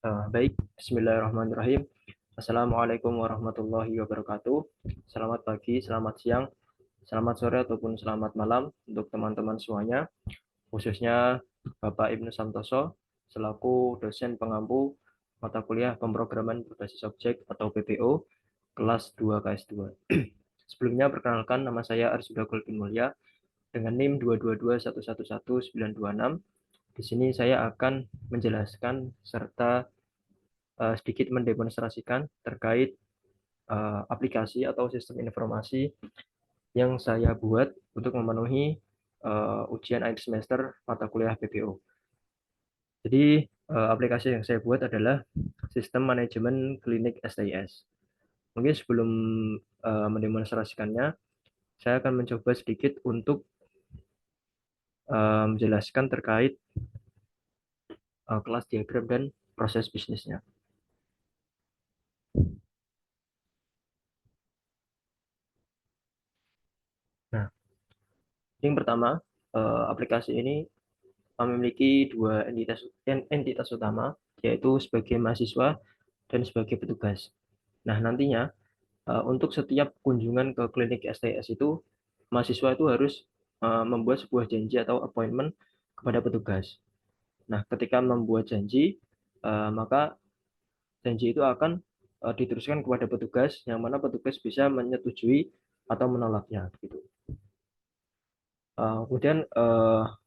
Baik, Bismillahirrahmanirrahim. Assalamualaikum warahmatullahi wabarakatuh. Selamat pagi, selamat siang, selamat sore, ataupun selamat malam untuk teman-teman semuanya, khususnya Bapak Ibnu Santoso, selaku dosen pengampu mata kuliah pemrograman berbasis objek atau PBO, kelas 2 KS2. Sebelumnya, perkenalkan, nama saya Arsuda Golbin Mulya, dengan NIM 222111926. Di sini saya akan menjelaskan serta sedikit mendemonstrasikan terkait aplikasi atau sistem informasi yang saya buat untuk memenuhi ujian akhir semester mata kuliah PPO. Jadi aplikasi yang saya buat adalah sistem manajemen klinik STIS. Mungkin sebelum mendemonstrasikannya, saya akan mencoba sedikit untuk menjelaskan terkait kelas diagram dan proses bisnisnya. Nah, yang pertama, aplikasi ini memiliki dua entitas utama, yaitu sebagai mahasiswa dan sebagai petugas. Nah, nantinya untuk setiap kunjungan ke klinik STS itu, mahasiswa itu harus membuat sebuah janji atau appointment kepada petugas. Nah, ketika membuat janji, maka janji itu akan diteruskan kepada petugas, yang mana petugas bisa menyetujui atau menolaknya, gitu. Kemudian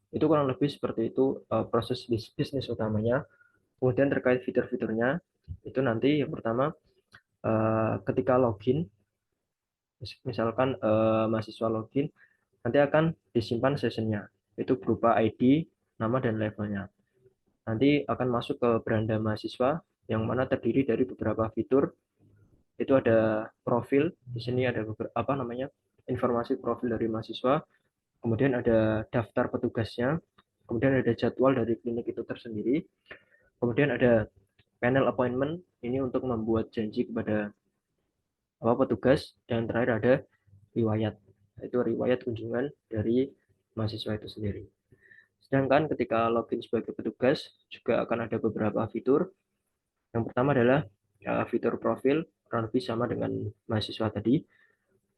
itu kurang lebih seperti itu proses bisnis utamanya. Kemudian terkait fitur-fiturnya, itu nanti yang pertama ketika login, misalkan mahasiswa login, nanti akan disimpan sessionnya. Itu berupa ID, nama, dan levelnya. Nanti akan masuk ke beranda mahasiswa, yang mana terdiri dari beberapa fitur. Itu ada profil, di sini ada beberapa informasi profil dari mahasiswa, kemudian ada daftar petugasnya, kemudian ada jadwal dari klinik itu tersendiri, kemudian ada panel appointment, ini untuk membuat janji kepada petugas, dan terakhir ada riwayat, itu riwayat kunjungan dari mahasiswa itu sendiri. Sedangkan ketika login sebagai petugas juga akan ada beberapa fitur. Yang pertama adalah fitur profil, kurang lebih sama dengan mahasiswa tadi.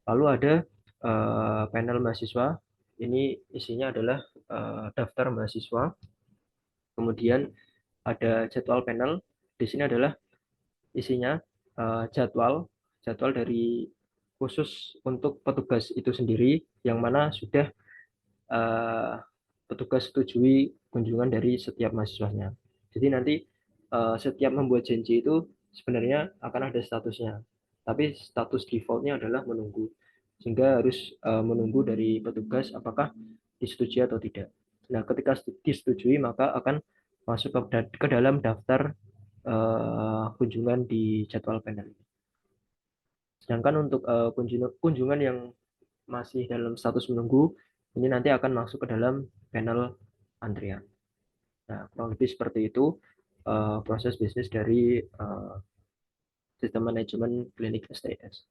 Lalu ada panel mahasiswa, ini isinya adalah daftar mahasiswa. Kemudian ada jadwal panel, di sini adalah isinya jadwal jadwal dari khusus untuk petugas itu sendiri, yang mana sudah uh, petugas setujui kunjungan dari setiap mahasiswanya. Jadi nanti setiap membuat janji itu sebenarnya akan ada statusnya, tapi status defaultnya adalah menunggu, sehingga harus menunggu dari petugas apakah disetujui atau tidak. Nah, ketika disetujui, maka akan masuk ke dalam daftar kunjungan di jadwal panel. Sedangkan untuk kunjungan yang masih dalam status menunggu, ini nanti akan masuk ke dalam panel antrian. Nah, kurang lebih seperti itu proses bisnis dari sistem manajemen klinik STS.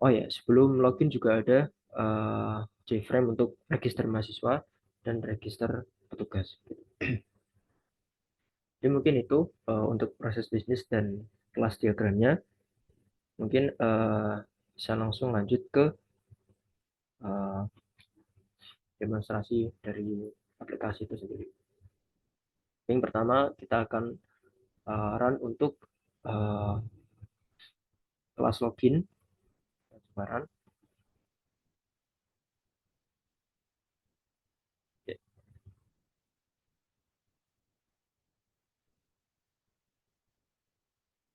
Oh ya, sebelum login juga ada JFrame untuk register mahasiswa dan register petugas. Jadi mungkin itu untuk proses bisnis dan kelas diagramnya. Mungkin bisa langsung lanjut ke uh, demonstrasi dari aplikasi itu sendiri. Yang pertama kita akan run untuk uh, kelas login. Run.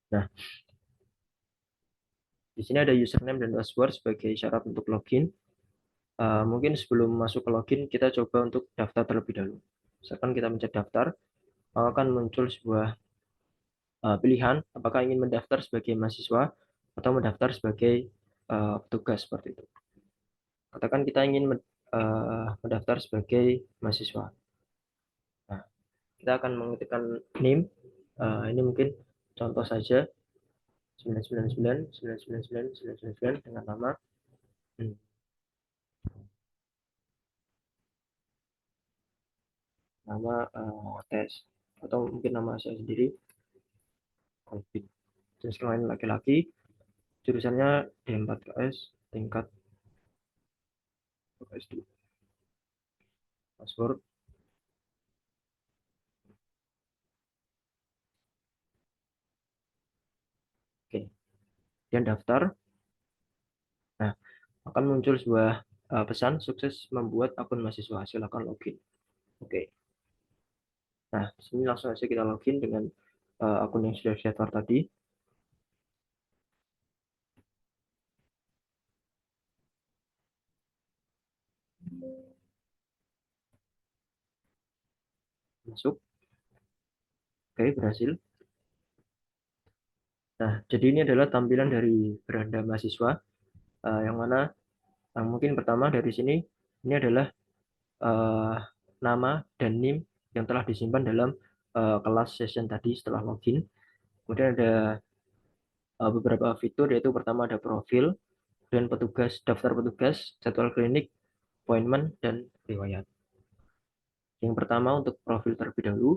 Nah, di sini ada username dan password sebagai syarat untuk login. Mungkin sebelum masuk ke login, kita coba untuk daftar terlebih dahulu. Misalkan kita mencet daftar, maka akan muncul sebuah pilihan apakah ingin mendaftar sebagai mahasiswa atau mendaftar sebagai petugas seperti itu. Katakan kita ingin mendaftar sebagai mahasiswa. Nah, kita akan mengetikkan NIM. Ini mungkin contoh saja 999 dengan nama tes. atau mungkin nama saya sendiri, Alvin. Jenis kelamin laki-laki, jurusannya D4KS, tingkat S2. Password, oke. Dan daftar. Nah, akan muncul sebuah pesan sukses membuat akun mahasiswa, silakan login. Oke. Nah, di sini langsung saja kita login dengan akun yang sudah saya daftar tadi. Masuk. Oke, berhasil. Nah, jadi ini adalah tampilan dari beranda mahasiswa, yang mana mungkin pertama dari sini, ini adalah uh, nama dan NIM yang telah disimpan dalam kelas session tadi setelah login. Kemudian ada beberapa fitur, yaitu pertama ada profil dan petugas, daftar petugas, jadwal klinik, appointment, dan riwayat. Yang pertama untuk profil terlebih dahulu,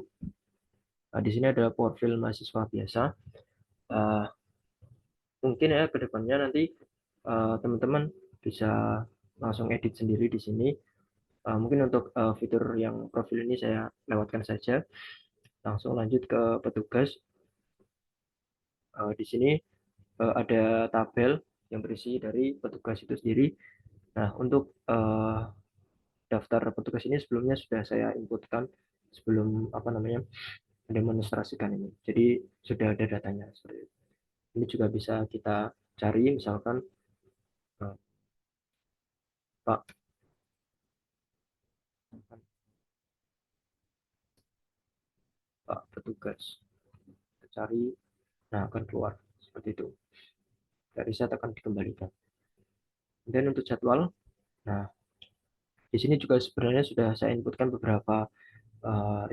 di sini ada profil mahasiswa biasa. Uh, Mungkin ya ke depannya nanti teman-teman bisa langsung edit sendiri di sini. Mungkin untuk fitur yang profil ini saya lewatkan saja. Langsung lanjut ke petugas. Di sini ada tabel yang berisi dari petugas itu sendiri. Nah, untuk daftar petugas ini sebelumnya sudah saya inputkan sebelum apa namanya mendemonstrasikan ini. Jadi sudah ada datanya seperti itu. Ini juga bisa kita cari, misalkan Pak Pak petugas, kita cari, nah akan keluar seperti itu. Dari saya akan dikembalikan. Dan untuk jadwal, nah di sini juga sebenarnya sudah saya inputkan beberapa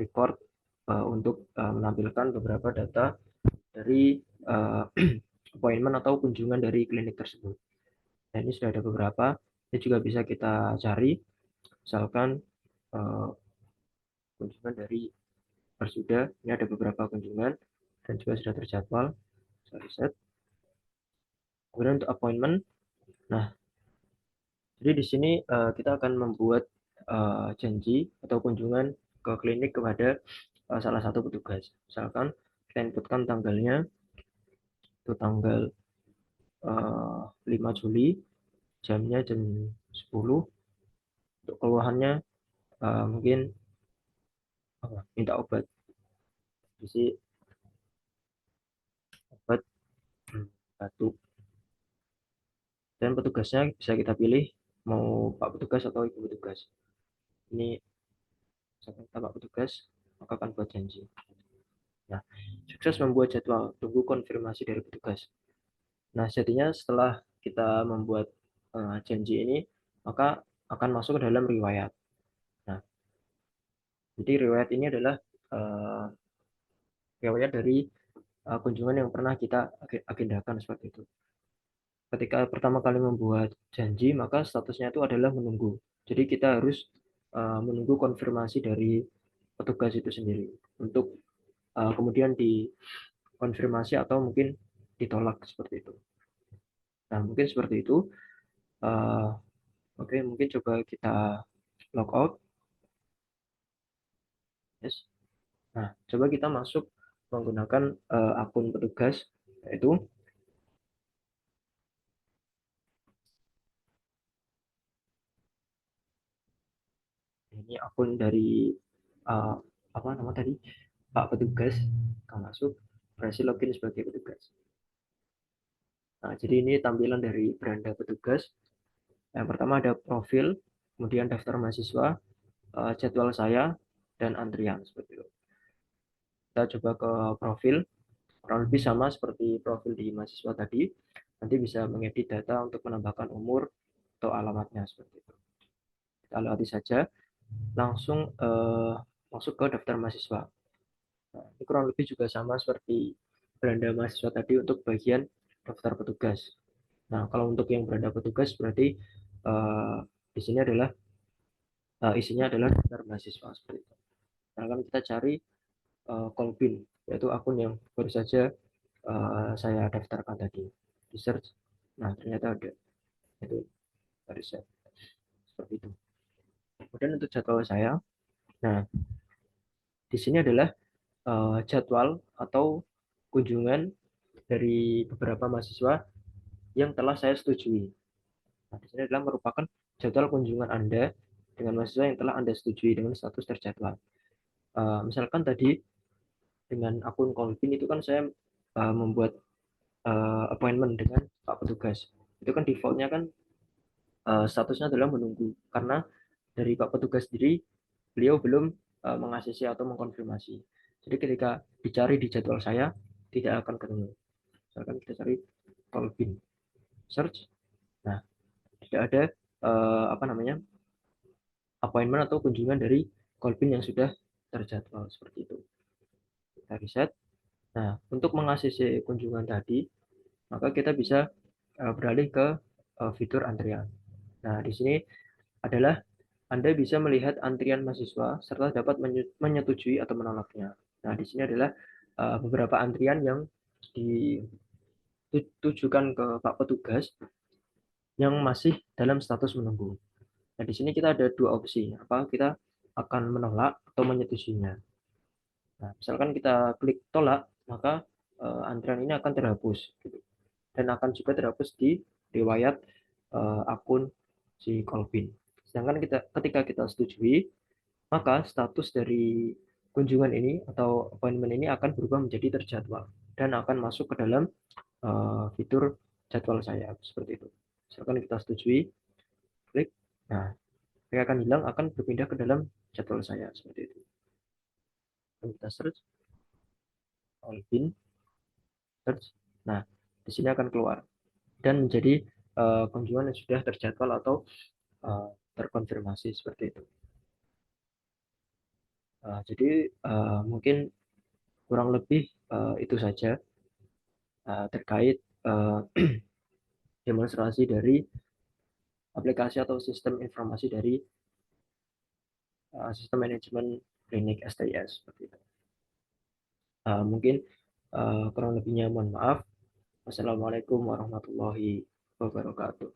record untuk menampilkan beberapa data dari appointment atau kunjungan dari klinik tersebut. Nah, ini sudah ada beberapa. Ini juga bisa kita cari, misalkan uh, kunjungan dari Persuda. Ini ada beberapa kunjungan dan juga sudah terjadwal. Saya riset. Kemudian untuk appointment, nah jadi di sini kita akan membuat janji atau kunjungan ke klinik kepada salah satu petugas. Misalkan kita inputkan tanggalnya, itu tanggal 5 Juli, jamnya jam 10. Untuk keluhannya mungkin minta obat, isi obat batuk. Dan petugasnya bisa kita pilih mau Pak Petugas atau Ibu Petugas. Ini saya minta Pak Petugas, maka akan buat janji. Nah, sukses membuat jadwal, tunggu konfirmasi dari petugas. Nah, jadinya setelah kita membuat janji ini, maka akan masuk ke dalam riwayat. Nah, jadi riwayat ini adalah uh, riwayat dari kunjungan yang pernah kita agendakan seperti itu. Ketika pertama kali membuat janji, maka statusnya itu adalah menunggu. Jadi kita harus menunggu konfirmasi dari petugas itu sendiri untuk kemudian dikonfirmasi atau mungkin ditolak seperti itu. Nah, mungkin seperti itu. Uh, Oke, mungkin coba kita log out. Yes. Nah, coba kita masuk menggunakan akun petugas, yaitu ini akun dari uh, apa nama tadi, Pak Petugas. Kita masuk, berhasil login sebagai petugas. Nah, jadi ini tampilan dari beranda petugas. Yang pertama ada profil, kemudian daftar mahasiswa, jadwal saya, dan antrian seperti itu. Kita coba ke profil, kurang lebih sama seperti profil di mahasiswa tadi. Nanti bisa mengedit data untuk menambahkan umur atau alamatnya seperti itu. Kita lewati saja, langsung masuk ke daftar mahasiswa. Nah, ini kurang lebih juga sama seperti beranda mahasiswa tadi untuk bagian daftar petugas. Nah, kalau untuk yang beranda petugas berarti uh, di sini adalah isinya adalah daftar mahasiswa seperti itu. Nah, kan kita cari Kolbin, yaitu akun yang baru saja saya daftarkan tadi di search. Nah, ternyata ada itu dari saya seperti itu. Kemudian untuk jadwal saya, nah di sini adalah jadwal atau kunjungan dari beberapa mahasiswa yang telah saya setujui. Nah, di sini adalah merupakan jadwal kunjungan Anda dengan mahasiswa yang telah Anda setujui dengan status terjadwal. Misalkan tadi dengan akun Kolpin itu kan saya membuat appointment dengan Pak Petugas. Itu kan defaultnya kan statusnya adalah menunggu karena dari Pak Petugas sendiri beliau belum mengaksesi atau mengkonfirmasi. Jadi ketika dicari di jadwal saya tidak akan ketemu. Misalkan kita cari Kolpin, search, nah tidak ada apa namanya appointment atau kunjungan dari Kolpin yang sudah terjadwal seperti itu. Kita reset. Nah, untuk mengaksesi kunjungan tadi, maka kita bisa beralih ke fitur antrian. Nah, di sini adalah Anda bisa melihat antrian mahasiswa serta dapat menyetujui atau menolaknya. Nah, di sini adalah beberapa antrian yang ditujukan ke Pak Petugas yang masih dalam status menunggu. Nah, di sini kita ada dua opsi, apa kita akan menolak atau menyetujuinya. Nah, misalkan kita klik tolak, maka antrian ini akan terhapus gitu. Dan akan juga terhapus di riwayat akun si Kolbin. Sedangkan ketika kita setujui, maka status dari kunjungan ini atau appointment ini akan berubah menjadi terjadwal dan akan masuk ke dalam fitur jadwal saya seperti itu. Misalkan kita setujui, klik, nah dia akan hilang, akan berpindah ke dalam jadwal saya seperti itu. Dan kita search Kolbin, search, nah di sini akan keluar dan menjadi kunjungan yang sudah terjadwal atau terkonfirmasi seperti itu. Jadi mungkin kurang lebih itu saja terkait demonstrasi dari aplikasi atau sistem informasi dari sistem manajemen klinik STIS seperti itu. Mungkin kurang lebihnya mohon maaf. Wassalamualaikum warahmatullahi wabarakatuh.